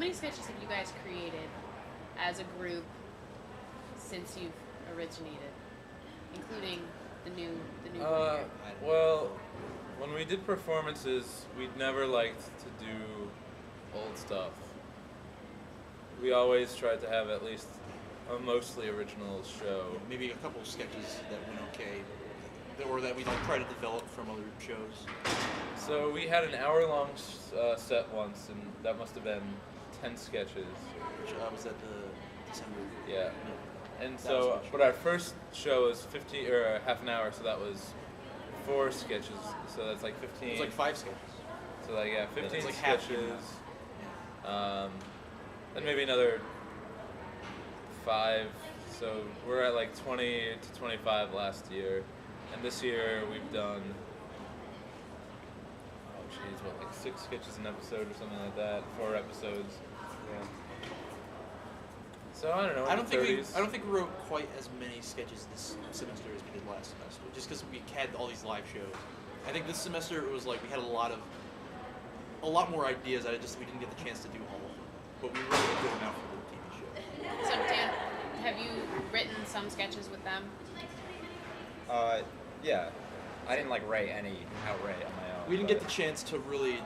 many sketches have you guys created as a group since you've originated, including the new Well, when we did performances, we'd never liked to do old stuff. We always tried to have at least a mostly original show. Maybe a couple of sketches that went okay, or that we try to develop from other shows. So we had an hour-long set once, and that must have been 10 sketches. Which was at the December. Yeah. And so, but our first show was 50 or half an hour, so that was 4 sketches. So that's like 15. It was like 5 sketches. So like 15 like sketches. Then maybe another 5. So we're at like 20 to 25 last year, and this year we've done. Oh geez, what, like 6 sketches an episode or something like that? 4 episodes. Yeah. So I don't know. I don't think we wrote quite as many sketches this semester as we did last semester, just because we had all these live shows. I think this semester it was like we had a lot more ideas. We didn't get the chance to do all of them, but we wrote a good amount for the TV show. So Dan, have you written some sketches with them? Yeah. I didn't write any outright on my own. We didn't get the chance to really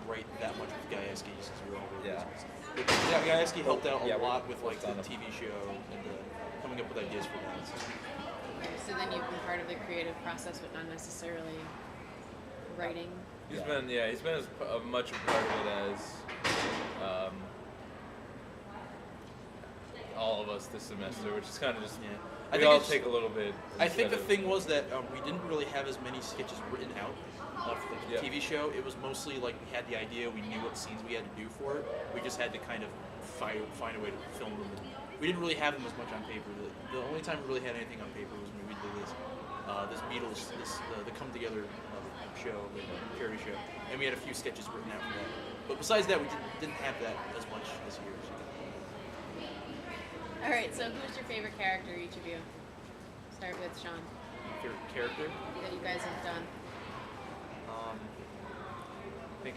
write that much with Gajewski since we were all really busy. But Gajewski helped out a lot with the TV show and coming up with ideas for that. So then you've been part of the creative process, but not necessarily writing. He's been as much a part of it as all of us this semester, which is kind of just we all take a little bit. I think the thing was that we didn't really have as many sketches written out for the TV show. It was mostly like we had the idea, we knew what scenes we had to do for it. We just had to kind of find a way to film them. We didn't really have them as much on paper. The only time we really had anything on paper was when we did this Beatles, the Come Together show, the charity show, and we had a few sketches written out for that. But besides that, we didn't have that as much this year. So. All right. So who's your favorite character, each of you? Start with Sean. Favorite character that you guys have done. I think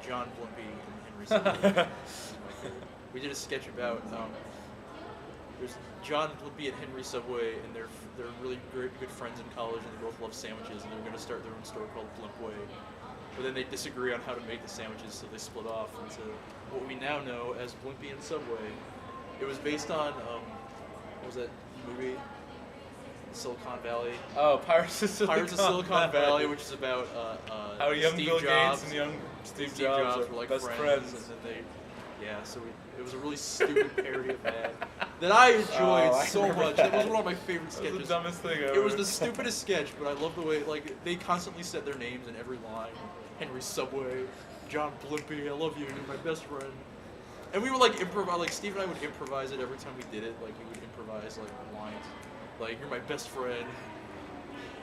John Blimpie and Henry Subway. We did a sketch about there's John Blimpie and Henry Subway, and they're really good friends in college, and they both love sandwiches, and they're going to start their own store called Blimpway. But then they disagree on how to make the sandwiches, so they split off into what we now know as Blimpie and Subway. It was based on what was that movie? Silicon Valley. Oh, Pirates of Silicon Valley, which is about how young Steve Bill Jobs Gates and young Steve Jobs Jobs were like best friends. And then so it was a really stupid parody of that I enjoyed so much. That was one of my favorite sketches. That was the dumbest thing ever. It was the stupidest sketch, but I love the way they constantly said their names in every line. Henry Subway, John Blimpie, I love you, you're my best friend. And we would improvise. Steve and I would improvise it every time we did it. We would improvise lines. You're my best friend.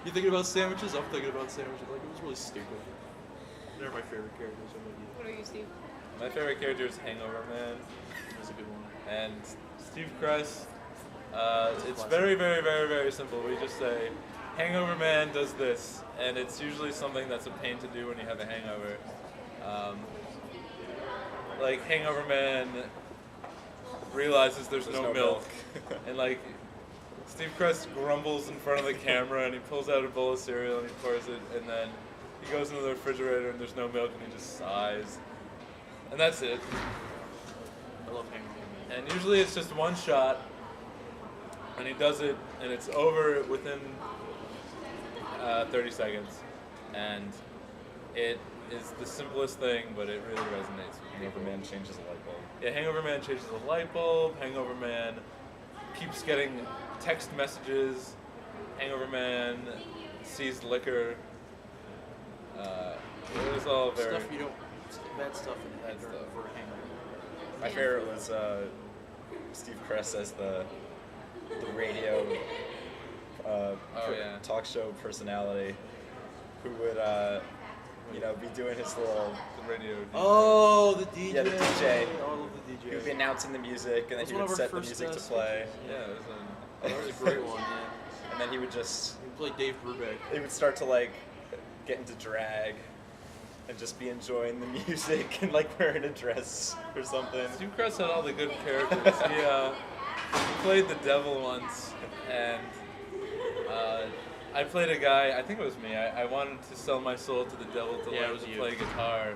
You thinking about sandwiches? I'm thinking about sandwiches. It was really stupid. They're my favorite characters. What are you, Steve? My favorite character is Hangover Man. That's a good one. And Steve Kress. It's very, very, very, very simple. We just say, Hangover Man does this, and it's usually something that's a pain to do when you have a hangover. Hangover Man realizes there's no milk, and Steve Kress grumbles in front of the camera, and he pulls out a bowl of cereal and he pours it, and then he goes into the refrigerator and there's no milk, and he just sighs, and that's it. I love Hangover Man. And usually it's just one shot, and he does it, and it's over within 30 seconds, and it is the simplest thing, but it really resonates with me. Hangover Man changes a light bulb. Yeah, Hangover Man changes the light bulb. Hangover Man keeps getting text messages. Hangover Man sees liquor. It was all very... Stuff you don't... Bad stuff in the head for a hangover. My favorite was Steve Kress as the radio talk show personality who would be doing his little radio. Oh, the DJ. Yeah, the DJ. Oh, I love the DJ. He would be announcing the music, and then he would set the music to play. Yeah, that was a great one. Yeah. And then he would just play Dave Brubeck. He would start to get into drag, and just be enjoying the music and like wearing a dress or something. Steve Kress had all the good characters. He played the devil once, and I played a guy, I think it was me, I wanted to sell my soul to the devil to learn to play guitar.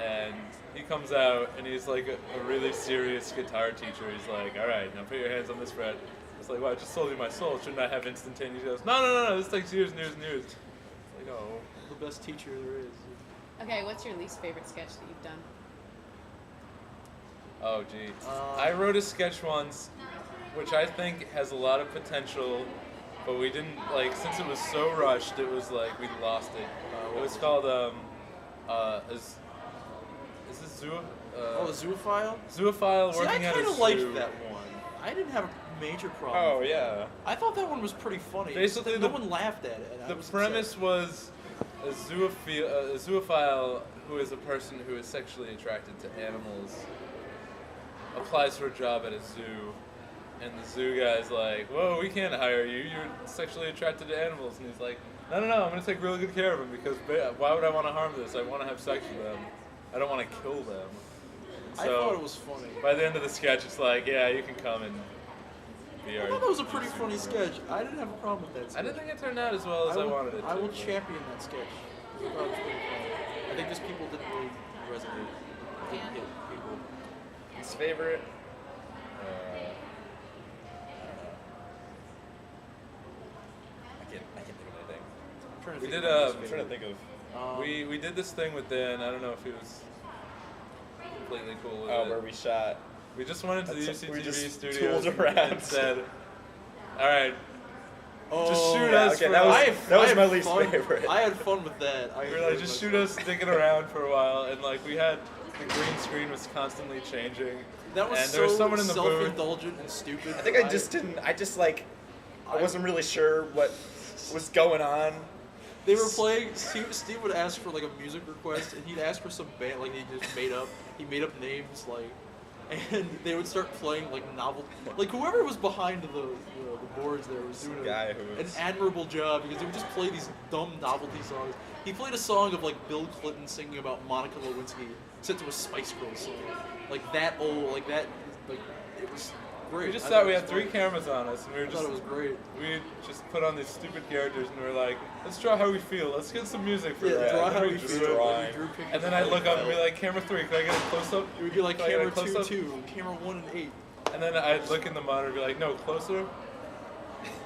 And he comes out, and he's like a really serious guitar teacher. He's like, all right, now put your hands on this fret. It's like, well, I just sold you my soul. Shouldn't I have instantaneous? He goes, no, this takes years and years and years. It's like, oh. The best teacher there is. Okay, what's your least favorite sketch that you've done? Oh, gee. I wrote a sketch once, which I think has a lot of potential, but we didn't, like, since it was so rushed, it was like we lost it. It was called, is this Zoo? The Zoophile? Zoophile working at a zoo. I kind of liked that one. I didn't have a major problem. Oh, with yeah. it. I thought that one was pretty funny. Basically, no one laughed at it. The premise was a zoophile who is a person who is sexually attracted to animals applies for a job at a zoo, and the zoo guy's like, whoa, we can't hire you, you're sexually attracted to animals. And he's like, no, I'm going to take really good care of them, because why would I want to harm this? I want to have sex with them. I don't want to kill them. So, I thought it was funny. By the end of the sketch, it's like, yeah, you can come and be our... I thought that was a pretty funny sketch. I didn't have a problem with that sketch. I didn't think it turned out as well as I wanted it to. I will champion that sketch. I thought it was pretty funny. I think just people didn't really resonate. Didn't hit people. His favorite? I can't think of anything. I'm trying to We think did, of I'm trying to think of... we did this thing with Dan. I don't know if he was completely cool with it. where we shot. We just went into the That's- we UCTV just studios tooled around. and said, all right, just shoot yeah, us okay, for that was- like, that was I my had least fun. favorite. I had fun with that. we were like, just shoot us digging around for a while, and like we had, the green screen was constantly changing. That was and so there was someone in the booth. self-indulgent and stupid. I think I wasn't really sure what was going on. They were playing. Steve would ask for like a music request, and he'd ask for some band like he just made up. He made up names like, and they would start playing like novel. Like whoever was behind the boards there was doing an admirable job because they would just play these dumb novelty songs. He played a song of like Bill Clinton singing about Monica Lewinsky set to a Spice Girls song, like that old, like that, like it was great. We just I thought we it had was 3 funny. cameras on us, and we were I thought it was great. we just put on these stupid characters, and we were like, let's draw how we feel. Let's get some music for Yeah, that. draw And how then we drew feel. it. drawing. We drew pictures And then of I'd how look we up and be felt. like, camera 3, can I get a close up? It would be like Can I get camera a close-up? 2, camera 1 and 8. And then I'd look in the monitor and be like, no, closer.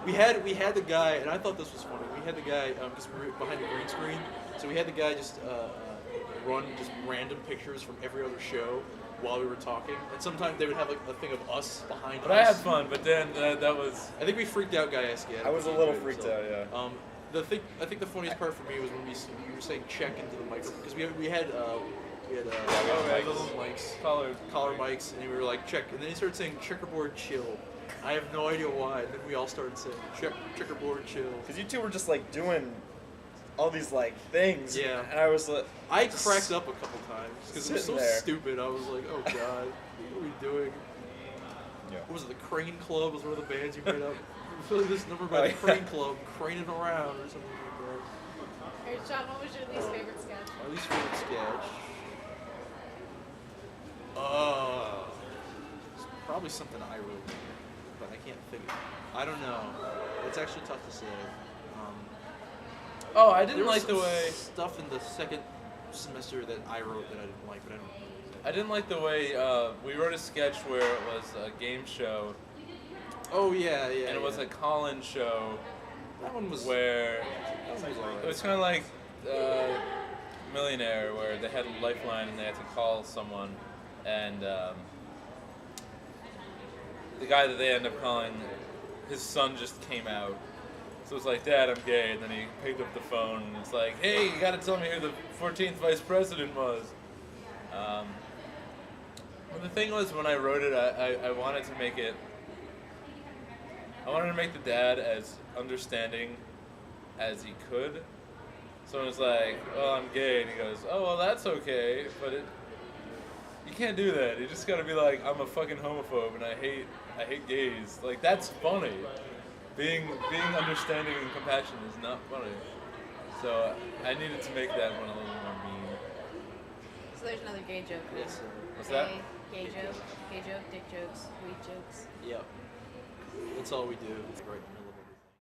We had the guy, and I thought this was funny. We had the guy because we were behind a green screen, so we had the guy just run just random pictures from every other show while we were talking. And sometimes they would have like a thing of us behind But us. I had fun, but then that was... I think we freaked out Guyasky. I was a little freaked out, yeah. I think the funniest part for me was when we were saying check into the microphone because we had mics, collar mics, and we were like check, and then he started saying checkerboard chill. I have no idea why. And then we all started saying checkerboard chill. Because you two were just like doing all these like things. Yeah. And I was like, I cracked up a couple times because it was so Sitting there. stupid. I was like, oh god, what are we doing? Yeah. What was it? The Crane Club was one of the bands you made up. This number by Oh, the yeah. Crane Club, craning around or something like that. Alright, Sean, what was your least favorite sketch? My least favorite sketch. It's probably something I wrote, but I can't think. I don't know. It's actually tough to say. Oh, I There didn't was like the some way... stuff in the second semester that I wrote that I didn't like, but I don't. I didn't like the way we wrote a sketch where it was a game show, Oh yeah, yeah. and it was yeah. a call-in show That one was. where That one was alright. it was kind of like Millionaire, where they had a lifeline and they had to call someone, and the guy that they ended up calling, his son just came out. So it's like, Dad, I'm gay, and then he picked up the phone, and it's like, hey, you gotta tell me who the 14th vice president was. Well, the thing was, when I wrote it, I wanted to make it, I wanted to make the dad as understanding as he could. So it was like, well, I'm gay, and he goes, oh, well, that's okay, but you can't do that. You just gotta be like, I'm a fucking homophobe, and I hate gays. Like, that's funny. Being understanding and compassionate is not funny. So I needed to make that one a little more mean. So there's another gay joke. Now. Yes. What's that? Gay joke, dick jokes, weed jokes. Yep. That's all we do. Right.